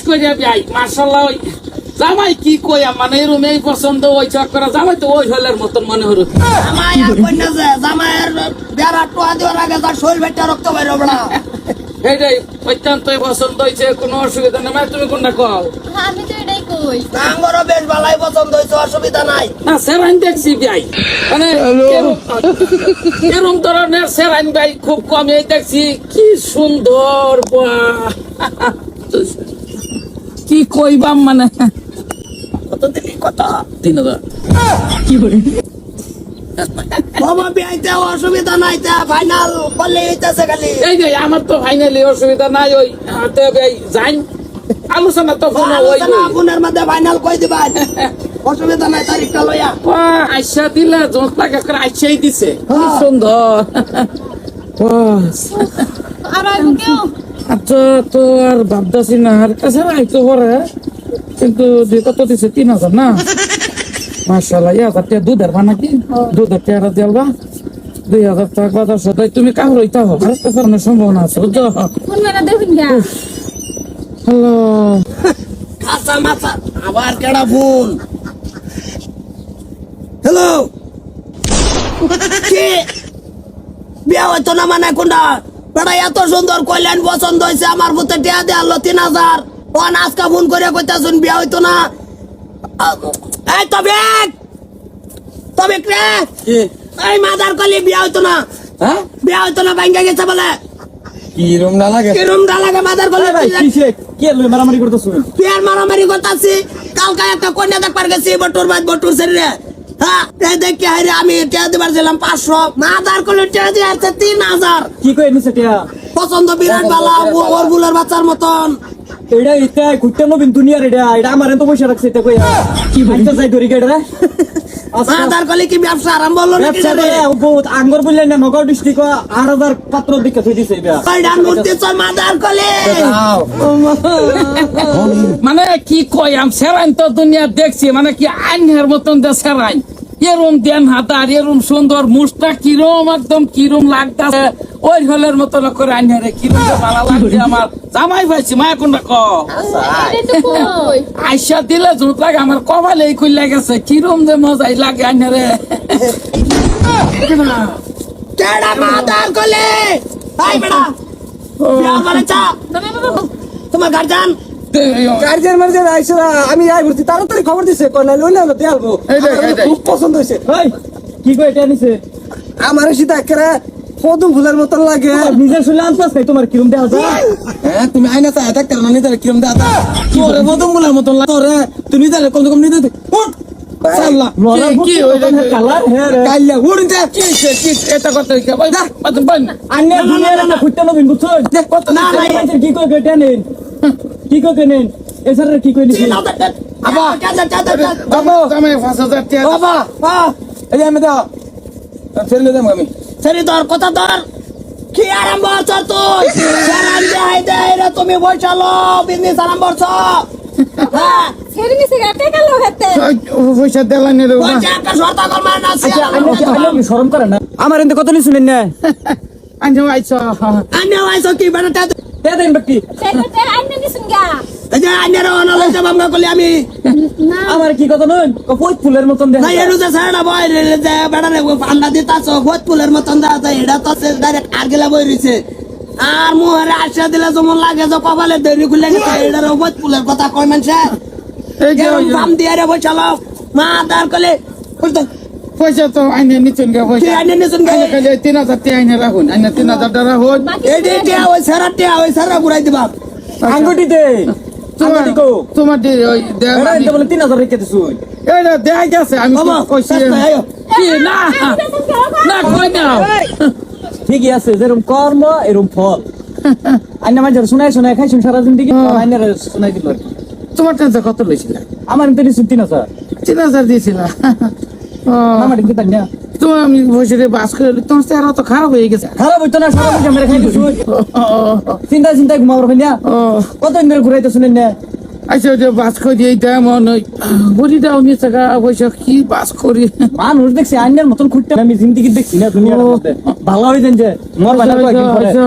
করে যাই মার্শাল্লাহ। ওই জামাই কি কই মানে রুমে পছন্দ ওই চক্করা জামাই তো ওই হলের মতন মনে হলো। জামাই আর কন্যা যে জামাইয়ের বেড়া টোয়া দেওয়ার আগে তার শরীর ভেটটা রক্ত বাইর হবে না। এইটাই অত্যন্ত পছন্দ হয়েছে, কোনো অসুবিধা নেই। মানে তুমি কোনটা কও? আমি তো এটাই কই। আমারও বেশ ভালোই পছন্দ হয়েছে, অসুবিধা নাই। না সেরাইন দেখছি ভাই, মানে এরকম ধরনের সেরাইন ভাই খুব কম এই দেখছি। কি সুন্দর, বাহ! কি কইবাম মানে কত দিলি কত 3000 কি করে বাবা বিয়াইতে অসুবিধা নাই, তা ফাইনাল করলে হইতেছে খালি। এই যে আমার তো ফাইনালি অসুবিধা নাই। ওই হাতে ভাই যাই আলোচনা তো কোনো ওই আলোচনা ফোনের মধ্যে ফাইনাল কই দিবা, অসুবিধা নাই, তারিখটা লইয়া। আইসা দিলে জোঁতলাকে করে আইসাই দিছে। কি সুন্দর। আর আইবো কেউ? আচ্ছা তো আর ভাবতেছি না, আর কাছে আইতো পরে, কিন্তু কত দিছে 3000 না? মাশাআল্লাহ। 1000 টাকা দুধের বা নাকি দুধের টাকা দিলবা 2000 টাকা বাজার সদাই তুমি কাহর হইতা হোক আর কাছে অনেক সম্ভাবনা আছে বুঝছো। ফোন মেরা দেখুন গা। হ্যালো আচ্ছা মাথা আবার কেডা ফোন? হ্যালো, কি বিয়া হইতো না মানে কোনটা? বেটা এত সুন্দর কইলেন পছন্দ হয়েছে, আমার পুতে টিয়া দিয়ে আনলো 3000। ও আজকা ফোন করে কইতাছুন বিয়া হইতো না। এই তবে রে, এই মাদার কলি বিয়া হইতো না, হ্যাঁ বিয়া হইতো না, ভাঙ্গা গেছে বলে। কি রুম না লাগে কিরম ডা লাগে মাদার কলি? ভাই কিসে কে লই মারামারি করতেছ? বিয়ার মারামারি করতাছি। কালকে একটা কন্যা দেখবার গেছি, বটুর বাদ বটুর শরীরে। হ্যাঁ, এই দেখি হাইরে আমি টিয়া দিবার ছিলাম 500, মাদার কলি টিয়া দিয়ে আসছে 3000। কি কই নিছে টিয়া? পছন্দ বিরাট বালা, ওর বুলের বাচ্চার মতন। এটা ইটা ঘুরতে নবীন দুনিয়ার এটা আমার তো পয়সা রাখছে এটা কই কি ভাইতে যাই ধরি গেড়া রে মাদার কলি কি ব্যবসা আরম্ভ হলো নাকি? ব্যবসা রে বহুত আঙ্গর বললেন না নগর ডিস্ট্রিক্ট 8000 পাত্র দিকে থই দিছে এটা কয়ডান মূর্তি চল মাদার কলি। মানে কি কই আম সেরাইন তো দুনিয়া দেখছি, মানে কি আইনের মতন যে সেরাইন এরম দেন হাতার এরম সুন্দর মুখটা কিরম একদম কিরম লাগতাছে ওই হলের মতন করে আইনারে কিরম যে ভালো লাগছে আমার। জামাই পাইছি মায়া কোনটা ক এটাই তো কই। আইসা দিলে জুত লাগে আমার কপালে এই খুললে গেছে কিরম যে মজাই লাগে আইনারে। কেডা মাদার কলি? হাই বেটা বিয়া করে চা তোমার গার্জিয়ান গার্জিয়ান মার্জিয়ান আইছে আমি আই ঘুরছি তাড়াতাড়ি খবর দিছে কই না লইলে না দেলবো খুব পছন্দ হইছে। ভাই কি কই এটা নিছে? আমার সিধা করে পদুম ফুলের মতন লাগে। নিজের শুলে আনতাস নাই তোমার কিরম দেখা যায়? হ্যাঁ তুমি আইনা তা এটা কেন নিতে কিরম দেখা যায়? তোরে পদুম ফুলের মতন লাগে তোরে তুমি জানে কত কম নিতে উঠ সাল্লাহ কি ওই কালার হ্যাঁ রে কাইলা উঠ যা কি এটা করতে ভাই না বান আন্নে দুনিয়ার না খুঁজতে নবীন বুঝছো কত না কি কই গেটা নেন কি কই নেন এছাড়া কি কই নিছি আবা কাজা বাবা জামাই 5000 টাকা বাবা এই আমি দাও ছেড়ে দেব আমি সরি তোর কথা তোর কি আরম্ভ করছ তুই? সারান দেই দেই রে তুমি বসালো বিজনেস আরম্ভ করছ। হ্যাঁ ছেড়ে নিছে গা টাকা লাগাতে। পয়সা দেলানি রে বলছে একটা শর্ত কর মার না আচ্ছা আমি শরম করে না আমার এতে কত নি শুনেন না আইছো আইছো আন্নে আইছো কি বেটা তে দেন ব্যক্তি সেটাতে আইনা দিছুন গা। এই যে আন্নের অন লইতে বামগা কলি আমি না আমার কি কথা নয় কই ফুলের মতন দেখা ভাই এরু যে সাড়া বয় রে যে বেটা রে আন্ডা দিতাছ বহুত ফুলের মতন দা যায় এটা তো ডাইরেক্ট আর গেলা বই রইছে আর মুহরে আসা দিলে যেমন লাগে যে কপালে দড়ি খুলে গেছে এটার বহুত ফুলের কথা কয় মানুষে এই যে এরকম দাম দিয়ে রে বসালো মা দার কলে বুঝতো পয়সা তো আইনে নিচুন গে কি পয়সা আন্নে নিছুন গে আইনে কাজে 3000 টাকা আইনে রাখুন আইনে 3000 টাকা রাখুন। এই যে টিয়া ওই সারা ঘুরাই দিবা আঙ্গুটি দে আঙ্গুটি কো তোমার ওই এরা এতে বলে 3000 রেখে দিছুই এইটা দেখাই গেছে আমি বাবা কইছি আয়ো কি না না কই নাও ঠিকই আছে যেরকম কর্ম এরকম ফল আইনা মাঝে শোনায় খাইছুন সারা জিন্দেগি আইনা শোনাই দিল তোমার টাকা কত লইছিল? আমার এতে নিছুন 3000 3000 দিয়েছিল। আমার এতে তাই না তোমার আমি বসে বাস করে তোমার চেহারা তো খারাপ হয়ে গেছে। খারাপ হইতো না সারা বছর মেরে খাই দিছুই চিন্তা ঘুমাবার হইনা কত দিন ঘুরাইতে শুনেন না আচ্ছা ওই যে বাস করে দিয়ে তেমন ওই বড়িটাও নিয়ে টাকা অবশ্য কি বাস করি মানুষ দেখছি আইনের মতন খুঁজতে আমি জিন্দিগি দেখছি না দুনিয়ার মধ্যে ভালো হইতেন যে মোর ভালো আচ্ছা